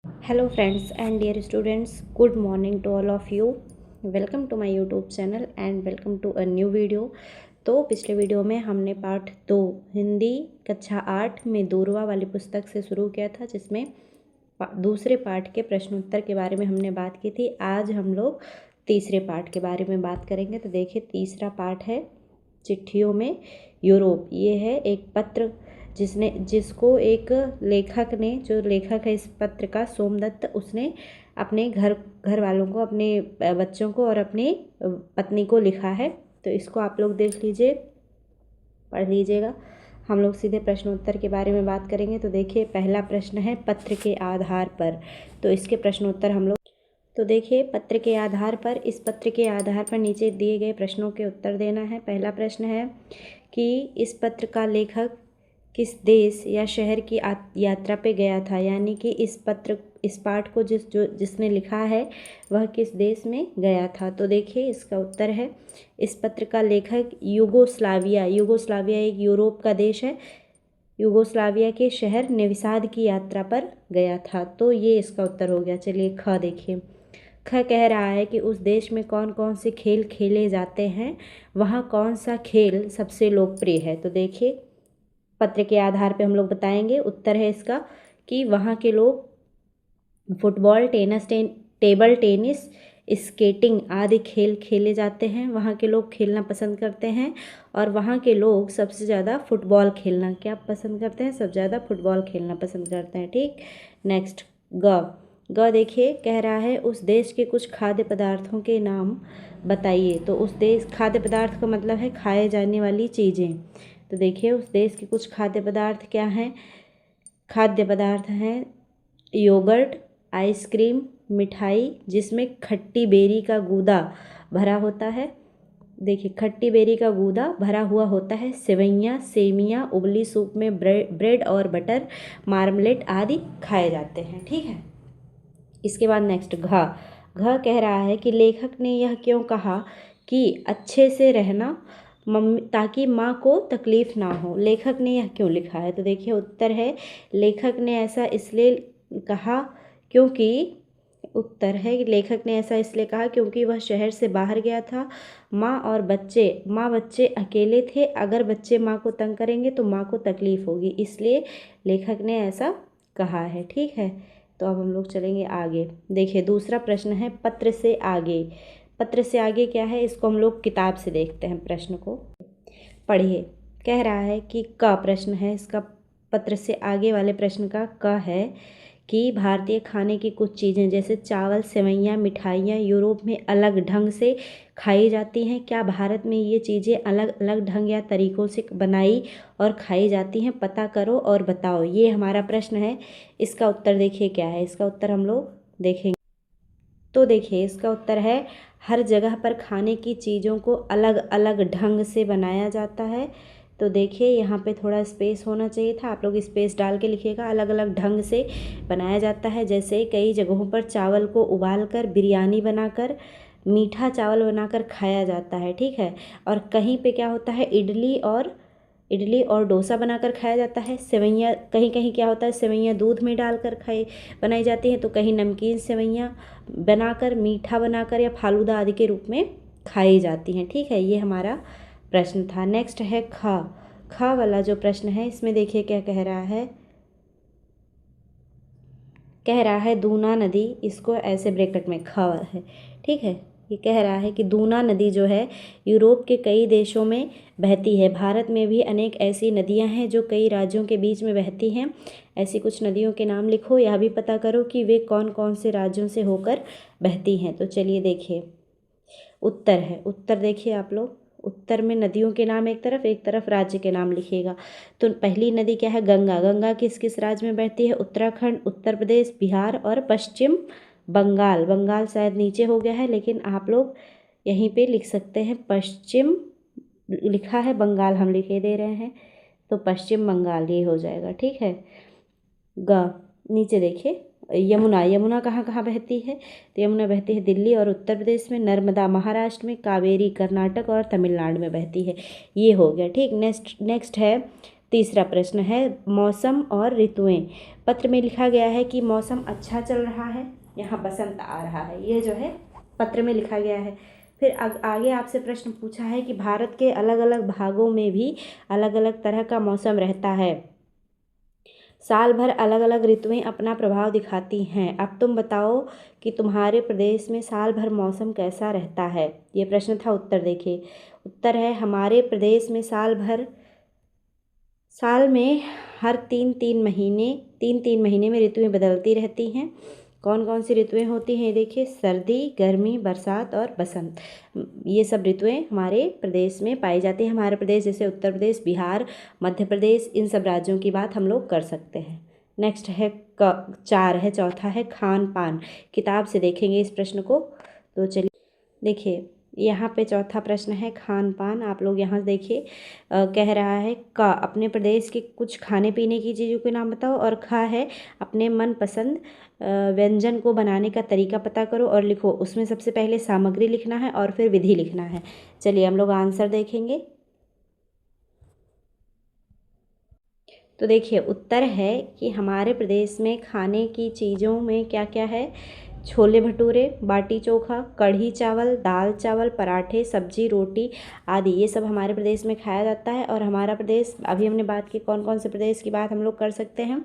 Hello friends and dear students, good morning to all of you. Welcome to my YouTube channel and welcome to a new video. तो पिछले video में हमने पाठ 2 हिंदी कक्षा 8 में दूरवा वाली पुस्तक से शुरू किया था, जिसमें दूसरे पाठ के प्रश्नोत्तर के बारे में हमने बात की थी। आज हम लोग तीसरे पाठ के बारे में बात करेंगे। तो देखिए, तीसरा पाठ है चिट्ठियों में यूरोप। ये है एक पत्र जिसको एक लेखक ने, जो लेखक है इस पत्र का, सोमदत्त, उसने अपने घर वालों को, अपने बच्चों को और अपनी पत्नी को लिखा है। तो इसको आप लोग देख लीजिए, पढ़ लीजिएगा। हम लोग सीधे प्रश्नोत्तर के बारे में बात करेंगे। तो देखिए, पहला प्रश्न है पत्र के आधार पर। तो इसके प्रश्नोत्तर हम लोग, तो देखिए, पत्र के आधार पर, इस पत्र के आधार पर नीचे दिए गए प्रश्नों के उत्तर देना है। पहला प्रश्न है कि इस पत्र का लेखक किस देश या शहर की यात्रा पे गया था, यानी कि इस पाठ को जिसने लिखा है वह किस देश में गया था। तो देखिए, इसका उत्तर है, इस पत्र का लेखक यूगोस्लाविया एक यूरोप का देश है, यूगोस्लाविया के शहर नोविसाद की यात्रा पर गया था। तो ये इसका उत्तर हो गया। चलिए, ख देखिए। ख कह रहा है कि उस देश में कौन कौन से खेल खेले जाते हैं, वहाँ कौन सा खेल सबसे लोकप्रिय है। तो देखिए, पत्र के आधार पे हम लोग बताएंगे। उत्तर है इसका कि वहाँ के लोग फुटबॉल, टेबल टेनिस, स्केटिंग आदि खेल खेले जाते हैं। वहाँ के लोग खेलना पसंद करते हैं और वहाँ के लोग सबसे ज़्यादा फुटबॉल खेलना क्या पसंद करते हैं, सबसे ज़्यादा फुटबॉल खेलना पसंद करते हैं। ठीक, नेक्स्ट ग देखिए, कह रहा है उस देश के कुछ खाद्य पदार्थों के नाम बताइए। तो उस देश, खाद्य पदार्थ का मतलब है खाए जाने वाली चीज़ें। तो देखिए, उस देश के कुछ खाद्य पदार्थ क्या हैं। खाद्य पदार्थ हैं योगर्ट, आइसक्रीम, मिठाई जिसमें खट्टी बेरी का गूदा भरा होता है। देखिए, खट्टी बेरी का गूदा भरा हुआ होता है। सेवइयाँ, सेमियाँ, उबली सूप में ब्रेड और बटर, मार्मलेट आदि खाए जाते हैं। ठीक है, इसके बाद नेक्स्ट घ कह रहा है कि लेखक ने यह क्यों कहा कि अच्छे से रहना मम्मी, ताकि माँ को तकलीफ़ ना हो। लेखक ने यह क्यों लिखा है। तो देखिए, उत्तर है, लेखक ने ऐसा इसलिए कहा क्योंकि, उत्तर है कि लेखक ने ऐसा इसलिए कहा क्योंकि वह शहर से बाहर गया था। माँ बच्चे अकेले थे। अगर बच्चे माँ को तंग करेंगे तो माँ को तकलीफ़ होगी, इसलिए लेखक ने ऐसा कहा है। ठीक है, तो अब हम लोग चलेंगे आगे। देखिए, दूसरा प्रश्न है पत्र से आगे। पत्र से आगे क्या है, इसको हम लोग किताब से देखते हैं। प्रश्न को पढ़िए। कह रहा है कि क प्रश्न है इसका, पत्र से आगे वाले प्रश्न का क है कि भारतीय खाने की कुछ चीज़ें जैसे चावल, सेवइयाँ, मिठाइयाँ यूरोप में अलग ढंग से खाई जाती हैं। क्या भारत में ये चीज़ें अलग अलग ढंग या तरीक़ों से बनाई और खाई जाती हैं, पता करो और बताओ। ये हमारा प्रश्न है। इसका उत्तर देखिए क्या है। इसका उत्तर हम लोग देखेंगे। तो देखिए, इसका उत्तर है, हर जगह पर खाने की चीज़ों को अलग अलग ढंग से बनाया जाता है। तो देखिए, यहाँ पे थोड़ा स्पेस होना चाहिए था, आप लोग स्पेस डाल के लिखिएगा। अलग अलग ढंग से बनाया जाता है, जैसे कई जगहों पर चावल को उबाल कर बिरयानी बनाकर, मीठा चावल बनाकर खाया जाता है। ठीक है, और कहीं पे क्या होता है, इडली और डोसा बनाकर खाया जाता है। सेवइयाँ, कहीं कहीं क्या होता है, सेवइयाँ दूध में डालकर बनाई जाती हैं। तो कहीं नमकीन सेवइयाँ बनाकर, मीठा बनाकर या फालूदा आदि के रूप में खाई जाती हैं। ठीक है, ये हमारा प्रश्न था। नेक्स्ट है ख वाला जो प्रश्न है, इसमें देखिए क्या कह रहा है। कह रहा है दूना नदी, इसको ऐसे ब्रैकेट में ख है। ठीक है, ये कह रहा है कि दूना नदी जो है यूरोप के कई देशों में बहती है। भारत में भी अनेक ऐसी नदियां हैं जो कई राज्यों के बीच में बहती हैं। ऐसी कुछ नदियों के नाम लिखो। यह भी पता करो कि वे कौन कौन से राज्यों से होकर बहती हैं। तो चलिए देखिए, उत्तर है, उत्तर देखिए आप लोग। उत्तर में नदियों के नाम एक तरफ राज्य के नाम लिखिएगा। तो पहली नदी क्या है, गंगा। गंगा किस किस राज्य में बहती है, उत्तराखंड, उत्तर प्रदेश, बिहार और पश्चिम बंगाल। बंगाल शायद नीचे हो गया है, लेकिन आप लोग यहीं पे लिख सकते हैं। पश्चिम लिखा है, बंगाल हम लिखे दे रहे हैं, तो पश्चिम बंगाल ये हो जाएगा। ठीक है, नीचे देखिए, यमुना कहाँ कहाँ बहती है। तो यमुना बहती है दिल्ली और उत्तर प्रदेश में, नर्मदा महाराष्ट्र में, कावेरी कर्नाटक और तमिलनाडु में बहती है। ये हो गया। ठीक, नेक्स्ट है तीसरा प्रश्न है मौसम और ऋतुएं। पत्र में लिखा गया है कि मौसम अच्छा चल रहा है, यहाँ बसंत आ रहा है, ये जो है पत्र में लिखा गया है। फिर आगे आपसे प्रश्न पूछा है कि भारत के अलग अलग भागों में भी अलग अलग तरह का मौसम रहता है, साल भर अलग अलग ऋतुएं अपना प्रभाव दिखाती हैं। अब तुम बताओ कि तुम्हारे प्रदेश में साल भर मौसम कैसा रहता है। ये प्रश्न था। उत्तर देखिए। उत्तर है हमारे प्रदेश में साल में हर तीन तीन महीने में ऋतुएं बदलती रहती हैं। कौन कौन सी ऋतुएं होती हैं देखिए, सर्दी, गर्मी, बरसात और बसंत। ये सब ऋतुएं हमारे प्रदेश में पाई जाती हैं। हमारे प्रदेश जैसे उत्तर प्रदेश, बिहार, मध्य प्रदेश, इन सब राज्यों की बात हम लोग कर सकते हैं। नेक्स्ट है चौथा है खान पान। किताब से देखेंगे इस प्रश्न को। तो चलिए देखिए, यहाँ पे चौथा प्रश्न है खान पान। आप लोग यहाँ देखिए, कह रहा है का अपने प्रदेश के कुछ खाने पीने की चीज़ों के नाम बताओ, और खा है अपने मनपसंद व्यंजन को बनाने का तरीका पता करो और लिखो। उसमें सबसे पहले सामग्री लिखना है और फिर विधि लिखना है। चलिए हम लोग आंसर देखेंगे। तो देखिए उत्तर है कि हमारे प्रदेश में खाने की चीज़ों में क्या क्या है, छोले भटूरे, बाटी चोखा, कढ़ी चावल, दाल चावल, पराठे, सब्जी, रोटी आदि, ये सब हमारे प्रदेश में खाया जाता है। और हमारा प्रदेश, अभी हमने बात की कौन कौन से प्रदेश की बात हम लोग कर सकते हैं,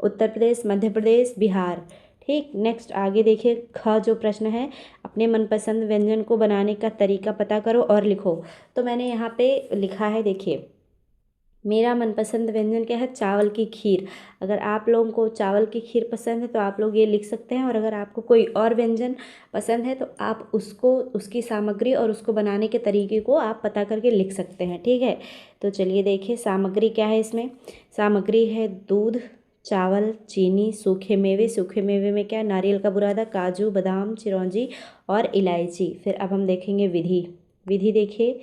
उत्तर प्रदेश, मध्य प्रदेश, बिहार। ठीक, नेक्स्ट आगे देखिए, ख जो प्रश्न है अपने मनपसंद व्यंजन को बनाने का तरीका पता करो और लिखो। तो मैंने यहाँ पे लिखा है, देखिए मेरा मनपसंद व्यंजन क्या है, चावल की खीर। अगर आप लोगों को चावल की खीर पसंद है तो आप लोग ये लिख सकते हैं, और अगर आपको कोई और व्यंजन पसंद है तो आप उसको, उसकी सामग्री और उसको बनाने के तरीके को आप पता करके लिख सकते हैं। ठीक है, तो चलिए देखिए सामग्री क्या है। इसमें सामग्री है दूध, चावल, चीनी, सूखे मेवे में क्या है, नारियल का बुरादा, काजू, बादाम, चिरौंजी और इलायची। फिर अब हम देखेंगे विधि देखिए,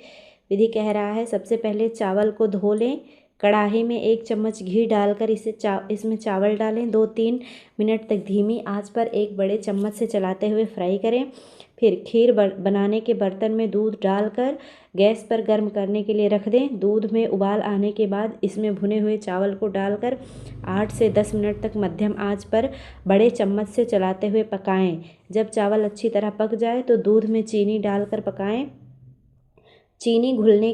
विधि कह रहा है सबसे पहले चावल को धो लें, कढ़ाई में 1 चम्मच घी डालकर इसमें चावल डालें, 2-3 मिनट तक धीमी आंच पर एक बड़े चम्मच से चलाते हुए फ्राई करें। फिर खीर बनाने के बर्तन में दूध डालकर गैस पर गर्म करने के लिए रख दें। दूध में उबाल आने के बाद इसमें भुने हुए चावल को डालकर 8 से 10 मिनट तक मध्यम आंच पर बड़े चम्मच से चलाते हुए पकाएं। जब चावल अच्छी तरह पक जाए तो दूध में चीनी डालकर पकाएं। चीनी घुलने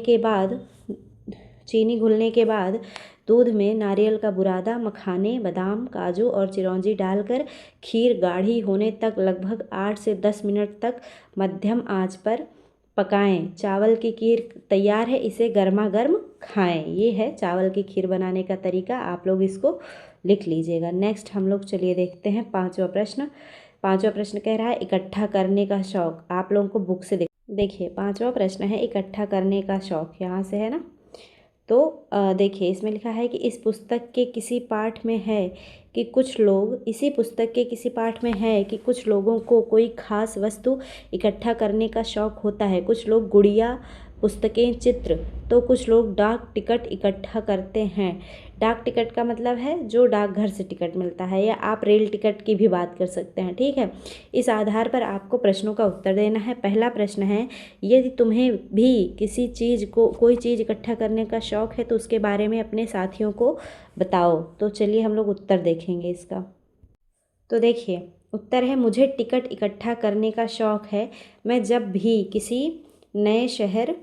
के बाद दूध में नारियल का बुरादा, मखाने, बादाम, काजू और चिरौंजी डालकर खीर गाढ़ी होने तक लगभग 8 से 10 मिनट तक मध्यम आंच पर पकाएं। चावल की खीर तैयार है, इसे गर्मा गर्म खाएं। ये है चावल की खीर बनाने का तरीका, आप लोग इसको लिख लीजिएगा। नेक्स्ट हम लोग चलिए देखते हैं पाँचवा प्रश्न कह रहा है इकट्ठा करने का शौक। आप लोगों को बुक से देखिए पाँचवा प्रश्न है इकट्ठा करने का शौक, यहाँ से है ना। तो देखिए इसमें लिखा है कि इस पुस्तक के किसी पाठ में है कि कुछ लोगों को कोई खास वस्तु इकट्ठा करने का शौक होता है। कुछ लोग गुड़िया, पुस्तकें, चित्र, तो कुछ लोग डाक टिकट इकट्ठा करते हैं। डाक टिकट का मतलब है जो डाकघर से टिकट मिलता है, या आप रेल टिकट की भी बात कर सकते हैं। ठीक है, इस आधार पर आपको प्रश्नों का उत्तर देना है। पहला प्रश्न है, यदि तुम्हें भी किसी चीज़ को, कोई चीज़ इकट्ठा करने का शौक है तो उसके बारे में अपने साथियों को बताओ। तो चलिए हम लोग उत्तर देखेंगे इसका। तो देखिए उत्तर है मुझे टिकट इकट्ठा करने का शौक है। मैं जब भी किसी नए शहर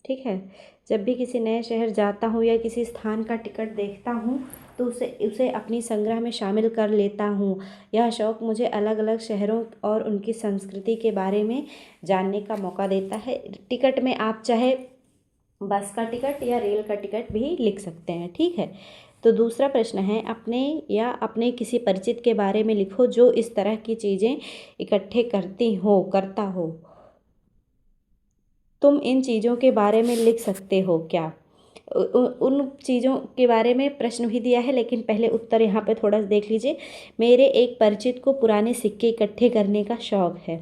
ठीक है, जब भी किसी नए शहर जाता हूँ या किसी स्थान का टिकट देखता हूँ तो उसे अपनी संग्रह में शामिल कर लेता हूँ। यह शौक मुझे अलग अलग शहरों और उनकी संस्कृति के बारे में जानने का मौका देता है। टिकट में आप चाहे बस का टिकट या रेल का टिकट भी लिख सकते हैं। ठीक है, तो दूसरा प्रश्न है अपने किसी परिचित के बारे में लिखो जो इस तरह की चीज़ें इकट्ठे करता हो। तुम इन चीज़ों के बारे में लिख सकते हो क्या? उन चीज़ों के बारे में प्रश्न भी दिया है, लेकिन पहले उत्तर यहाँ पे थोड़ा सा देख लीजिए। मेरे एक परिचित को पुराने सिक्के इकट्ठे करने का शौक है।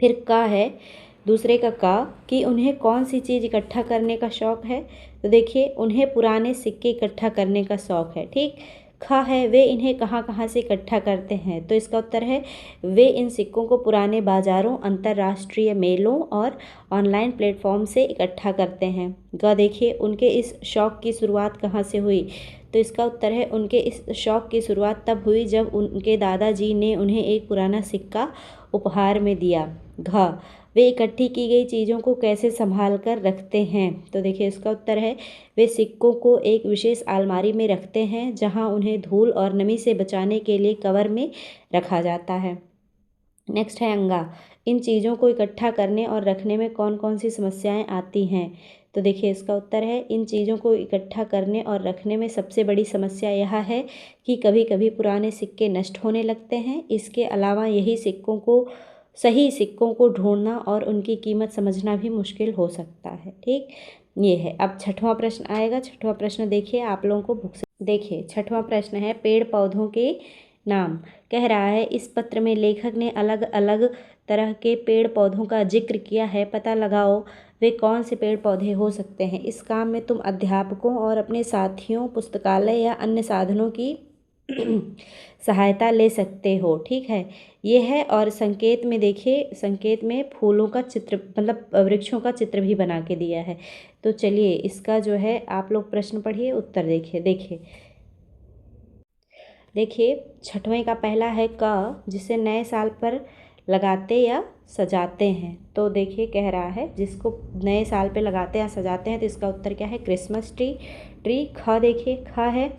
फिर का है दूसरे का कि उन्हें कौन सी चीज़ इकट्ठा करने का शौक है। तो देखिए उन्हें पुराने सिक्के इकट्ठा करने का शौक है। ठीक, ख है वे इन्हें कहाँ कहाँ से इकट्ठा करते हैं, तो इसका उत्तर है वे इन सिक्कों को पुराने बाज़ारों, अंतर्राष्ट्रीय मेलों और ऑनलाइन प्लेटफॉर्म से इकट्ठा करते हैं। ग देखिए उनके इस शौक़ की शुरुआत कहाँ से हुई, तो इसका उत्तर है उनके इस शौक़ की शुरुआत तब हुई जब उनके दादाजी ने उन्हें एक पुराना सिक्का उपहार में दिया। घ वे इकट्ठी की गई चीज़ों को कैसे संभाल कर रखते हैं, तो देखिए इसका उत्तर है वे सिक्कों को एक विशेष अलमारी में रखते हैं जहां उन्हें धूल और नमी से बचाने के लिए कवर में रखा जाता है। नेक्स्ट है अंगा, इन चीज़ों को इकट्ठा करने और रखने में कौन कौन सी समस्याएं आती हैं, तो देखिए इसका उत्तर है इन चीज़ों को इकट्ठा करने और रखने में सबसे बड़ी समस्या यह है कि कभी कभी पुराने सिक्के नष्ट होने लगते हैं। इसके अलावा सही सिक्कों को ढूंढना और उनकी कीमत समझना भी मुश्किल हो सकता है। ठीक, ये है। अब छठवां प्रश्न आएगा। छठवां प्रश्न देखिए आप लोगों को बुक से देखिए। छठवां प्रश्न है पेड़ पौधों के नाम। कह रहा है इस पत्र में लेखक ने अलग अलग तरह के पेड़ पौधों का जिक्र किया है, पता लगाओ वे कौन से पेड़ पौधे हो सकते हैं। इस काम में तुम अध्यापकों और अपने साथियों, पुस्तकालय या अन्य साधनों की सहायता ले सकते हो। ठीक है, ये है। और संकेत में देखिए, संकेत में फूलों का चित्र मतलब वृक्षों का चित्र भी बना के दिया है। तो चलिए इसका जो है आप लोग प्रश्न पढ़िए, उत्तर देखिए छठवें का पहला है क, जिसे नए साल पर लगाते या सजाते हैं। तो देखिए कह रहा है जिसको नए साल पे लगाते या सजाते हैं, तो इसका उत्तर क्या है, क्रिसमस ट्री। ख देखिए, ख है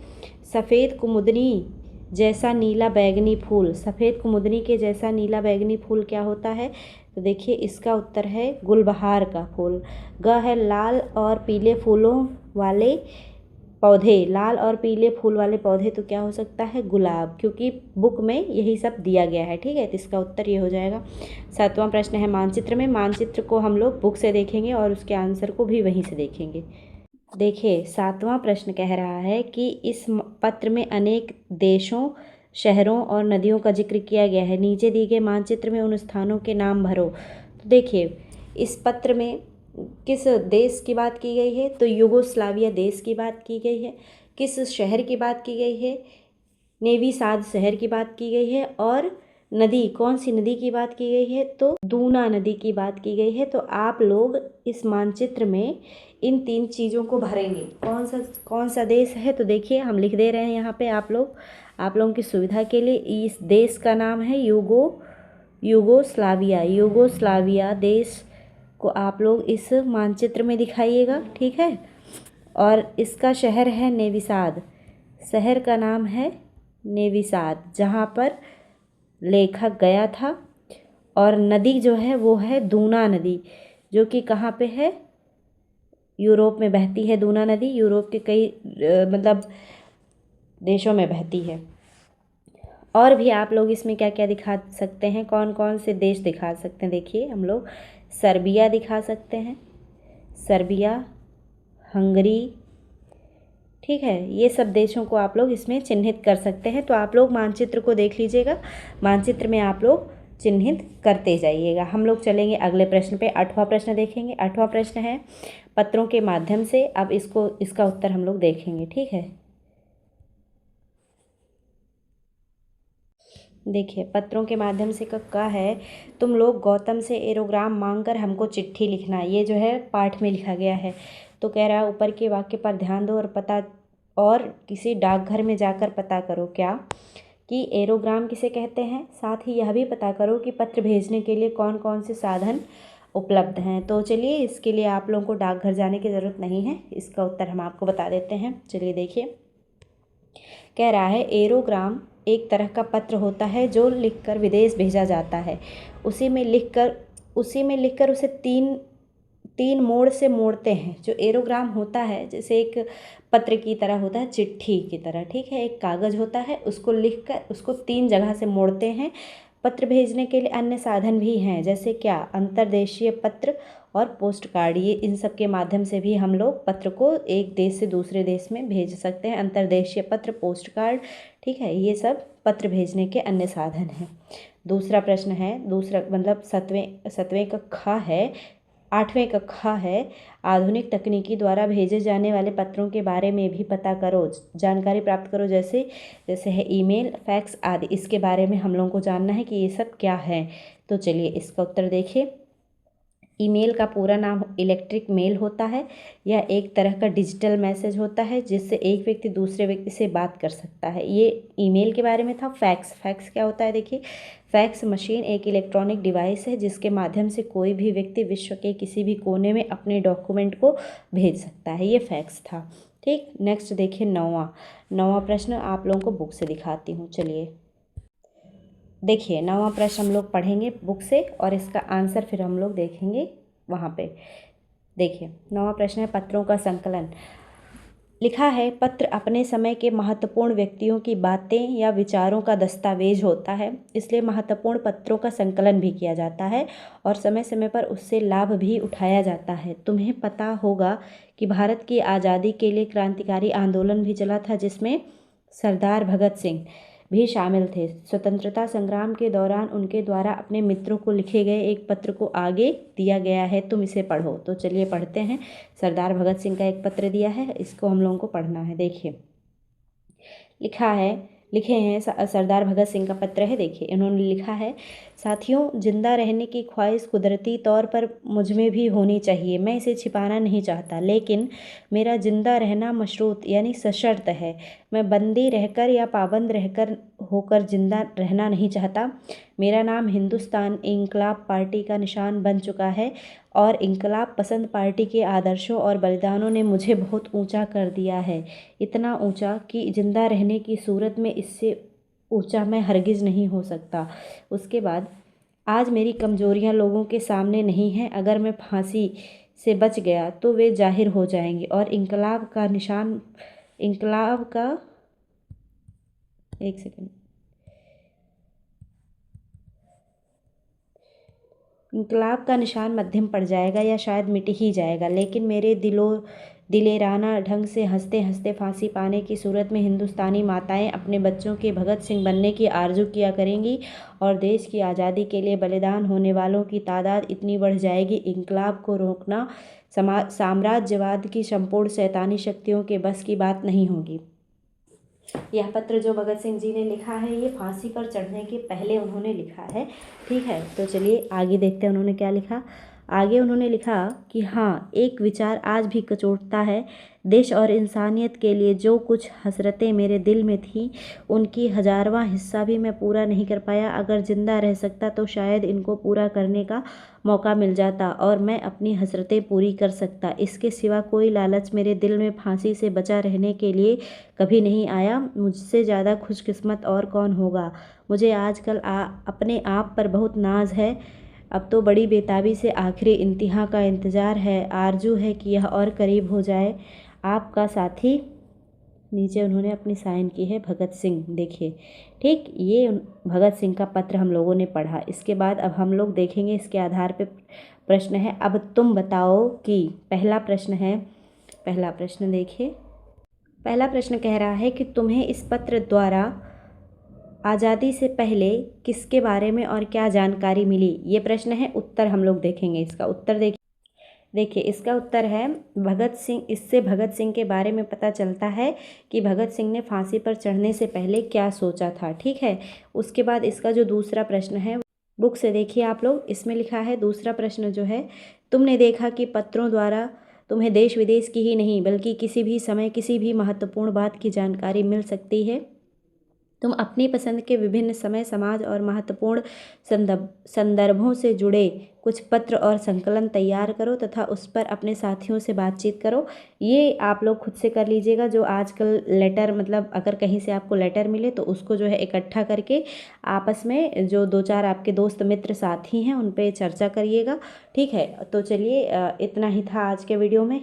सफ़ेद कुमुदनी जैसा नीला बैगनी फूल। सफ़ेद कुमुदनी के जैसा नीला बैगनी फूल क्या होता है, तो देखिए इसका उत्तर है गुलबहार का फूल। ग है लाल और पीले फूलों वाले पौधे। लाल और पीले फूल वाले पौधे तो क्या हो सकता है, गुलाब, क्योंकि बुक में यही सब दिया गया है। ठीक है, तो इसका उत्तर ये हो जाएगा। सातवां प्रश्न है मानचित्र में। मानचित्र को हम लोग बुक से देखेंगे और उसके आंसर को भी वहीं से देखेंगे। देखिए सातवां प्रश्न कह रहा है कि इस पत्र में अनेक देशों, शहरों और नदियों का जिक्र किया गया है। नीचे दिए गए मानचित्र में उन स्थानों के नाम भरो। तो देखिए इस पत्र में किस देश की बात की गई है, तो यूगोस्लाविया देश की बात की गई है। किस शहर की बात की गई है, नेवी साद शहर की बात की गई है। और नदी, कौन सी नदी की बात की गई है, तो दूना नदी की बात की गई है। तो आप लोग इस मानचित्र में इन 3 चीज़ों को भरेंगे। कौन सा देश है, तो देखिए हम लिख दे रहे हैं यहाँ पे आप लोगों की सुविधा के लिए। इस देश का नाम है यूगोस्लाविया। यूगोस्लाविया देश को आप लोग इस मानचित्र में दिखाइएगा। ठीक है, और इसका शहर है नेवी साद। शहर का नाम है नेवी साद, जहाँ पर लेखक गया था। और नदी जो है वो है दूना नदी, जो कि कहाँ पे है, यूरोप में बहती है। दूना नदी यूरोप के कई मतलब देशों में बहती है। और भी आप लोग इसमें क्या क्या दिखा सकते हैं, कौन कौन से देश दिखा सकते हैं, देखिए हम लोग सर्बिया दिखा सकते हैं, सर्बिया, हंगरी। ठीक है, ये सब देशों को आप लोग इसमें चिन्हित कर सकते हैं। तो आप लोग मानचित्र को देख लीजिएगा, मानचित्र में आप लोग चिन्हित करते जाइएगा। हम लोग चलेंगे अगले प्रश्न पे। 8वां प्रश्न देखेंगे। 8वां प्रश्न है पत्रों के माध्यम से। अब इसका उत्तर हम लोग देखेंगे। ठीक है, देखिए पत्रों के माध्यम से का है, तुम लोग गौतम से एरोग्राम मांगकर हमको चिट्ठी लिखना। ये जो है पाठ में लिखा गया है। तो कह रहा है ऊपर के वाक्य पर ध्यान दो और किसी डाकघर में जाकर पता करो क्या कि एरोग्राम किसे कहते हैं। साथ ही यह भी पता करो कि पत्र भेजने के लिए कौन कौन से साधन उपलब्ध हैं। तो चलिए इसके लिए आप लोगों को डाकघर जाने की ज़रूरत नहीं है, इसका उत्तर हम आपको बता देते हैं। चलिए देखिए, कह रहा है एरोग्राम एक तरह का पत्र होता है जो लिखकर विदेश भेजा जाता है। उसी में लिखकर उसे तीन मोड़ से मोड़ते हैं। जो एरोग्राम होता है जैसे एक पत्र की तरह होता है, चिट्ठी की तरह। ठीक है, एक कागज़ होता है, उसको लिखकर उसको 3 जगह से मोड़ते हैं। पत्र भेजने के लिए अन्य साधन भी हैं, जैसे क्या, अंतर्देशीय पत्र और पोस्ट कार्ड। ये इन सब के माध्यम से भी हम लोग पत्र को एक देश से दूसरे देश में भेज सकते हैं। अंतर्देशीय पत्र, पोस्ट कार्ड। ठीक है, ये सब पत्र भेजने के अन्य साधन हैं। दूसरा प्रश्न है, दूसरा मतलब 7वें का ख है 8वें कक्षा है। आधुनिक तकनीकी द्वारा भेजे जाने वाले पत्रों के बारे में भी पता करो, जानकारी प्राप्त करो, जैसे जैसे है ईमेल, फैक्स आदि। इसके बारे में हम लोगों को जानना है कि ये सब क्या है। तो चलिए इसका उत्तर देखिए। ईमेल का पूरा नाम इलेक्ट्रिक मेल होता है। यह एक तरह का डिजिटल मैसेज होता है जिससे एक व्यक्ति दूसरे व्यक्ति से बात कर सकता है। ये ईमेल के बारे में था। फैक्स, फैक्स क्या होता है देखिए। फैक्स मशीन एक इलेक्ट्रॉनिक डिवाइस है जिसके माध्यम से कोई भी व्यक्ति विश्व के किसी भी कोने में अपने डॉक्यूमेंट को भेज सकता है। ये फैक्स था। ठीक, नेक्स्ट देखिए नौवां प्रश्न आप लोगों को बुक से दिखाती हूँ। चलिए देखिए, 9वां प्रश्न हम लोग पढ़ेंगे बुक से और इसका आंसर फिर हम लोग देखेंगे वहाँ पे। देखिए 9वां प्रश्न है पत्रों का संकलन। लिखा है, पत्र अपने समय के महत्वपूर्ण व्यक्तियों की बातें या विचारों का दस्तावेज होता है, इसलिए महत्वपूर्ण पत्रों का संकलन भी किया जाता है और समय समय पर उससे लाभ भी उठाया जाता है। तुम्हें पता होगा कि भारत की आज़ादी के लिए क्रांतिकारी आंदोलन भी चला था जिसमें सरदार भगत सिंह भी शामिल थे। स्वतंत्रता संग्राम के दौरान उनके द्वारा अपने मित्रों को लिखे गए एक पत्र को आगे दिया गया है, तुम इसे पढ़ो। तो चलिए पढ़ते हैं। सरदार भगत सिंह का एक पत्र दिया है, इसको हम लोगों को पढ़ना है। देखिए लिखे हैं सरदार भगत सिंह का पत्र है। देखिए इन्होंने लिखा है, साथियों, जिंदा रहने की ख्वाहिश कुदरती तौर पर मुझ में भी होनी चाहिए। मैं इसे छिपाना नहीं चाहता, लेकिन मेरा जिंदा रहना मशरूत यानी सशर्त है। मैं बंदी रहकर या पाबंद रहकर होकर जिंदा रहना नहीं चाहता। मेरा नाम हिंदुस्तान इंकलाब पार्टी का निशान बन चुका है और इंकलाब पसंद पार्टी के आदर्शों और बलिदानों ने मुझे बहुत ऊंचा कर दिया है, इतना ऊंचा कि जिंदा रहने की सूरत में इससे ऊंचा मैं हरगिज़ नहीं हो सकता। उसके बाद, आज मेरी कमजोरियां लोगों के सामने नहीं हैं। अगर मैं फांसी से बच गया तो वे जाहिर हो जाएंगी और इंकलाब का निशान इंकलाब का निशान मध्यम पड़ जाएगा या शायद मिट ही जाएगा। लेकिन मेरे दिलेराना ढंग से हंसते हंसते फांसी पाने की सूरत में हिंदुस्तानी माताएं अपने बच्चों के भगत सिंह बनने की आरजू किया करेंगी और देश की आज़ादी के लिए बलिदान होने वालों की तादाद इतनी बढ़ जाएगी, इंकलाब को रोकना साम्राज्यवाद की संपूर्ण शैतानी शक्तियों के बस की बात नहीं होगी। यह पत्र जो भगत सिंह जी ने लिखा है ये फांसी पर चढ़ने के पहले उन्होंने लिखा है। ठीक है, तो चलिए आगे देखते हैं उन्होंने क्या लिखा। आगे उन्होंने लिखा कि हाँ, एक विचार आज भी कचोटता है। देश और इंसानियत के लिए जो कुछ हसरतें मेरे दिल में थीं, उनकी 1000वां हिस्सा भी मैं पूरा नहीं कर पाया। अगर जिंदा रह सकता तो शायद इनको पूरा करने का मौका मिल जाता और मैं अपनी हसरतें पूरी कर सकता। इसके सिवा कोई लालच मेरे दिल में फांसी से बचा रहने के लिए कभी नहीं आया। मुझसे ज़्यादा खुशकिस्मत और कौन होगा। मुझे आजकल अपने आप पर बहुत नाज है। अब तो बड़ी बेताबी से आखिरी इंतहा का इंतज़ार है। आरजू है कि यह और करीब हो जाए। आपका साथी। नीचे उन्होंने अपनी साइन की है, भगत सिंह। देखिए, ठीक, ये भगत सिंह का पत्र हम लोगों ने पढ़ा। इसके बाद अब हम लोग देखेंगे इसके आधार पे प्रश्न है। अब तुम बताओ कि पहला प्रश्न देखिए। पहला प्रश्न कह रहा है कि तुम्हें इस पत्र द्वारा आज़ादी से पहले किसके बारे में और क्या जानकारी मिली, ये प्रश्न है। उत्तर हम लोग देखेंगे। इसका उत्तर देखिए इसका उत्तर है भगत सिंह। इससे भगत सिंह के बारे में पता चलता है कि भगत सिंह ने फांसी पर चढ़ने से पहले क्या सोचा था। ठीक है, उसके बाद इसका जो दूसरा प्रश्न है, बुक से देखिए आप लोग। इसमें लिखा है, दूसरा प्रश्न जो है, तुमने देखा कि पत्रों द्वारा तुम्हें देश विदेश की ही नहीं बल्कि किसी भी समय किसी भी महत्वपूर्ण बात की जानकारी मिल सकती है। तुम अपनी पसंद के विभिन्न समय, समाज और महत्वपूर्ण संदर्भों से जुड़े कुछ पत्र और संकलन तैयार करो तथा उस पर अपने साथियों से बातचीत करो। ये आप लोग खुद से कर लीजिएगा। जो आजकल लेटर, मतलब अगर कहीं से आपको लेटर मिले तो उसको जो है इकट्ठा करके आपस में जो 2-4 आपके दोस्त मित्र साथी हैं उन पे चर्चा करिएगा। ठीक है, तो चलिए इतना ही था आज के वीडियो में।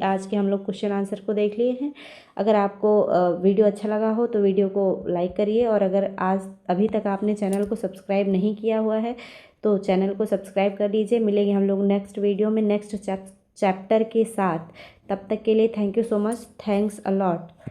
आज के हम लोग क्वेश्चन आंसर को देख लिए हैं। अगर आपको वीडियो अच्छा लगा हो तो वीडियो को लाइक करिए और अगर आज अभी तक आपने चैनल को सब्सक्राइब नहीं किया हुआ है तो चैनल को सब्सक्राइब कर लीजिए। मिलेंगे हम लोग नेक्स्ट वीडियो में नेक्स्ट चैप्टर के साथ। तब तक के लिए thank you so much. Thanks a lot.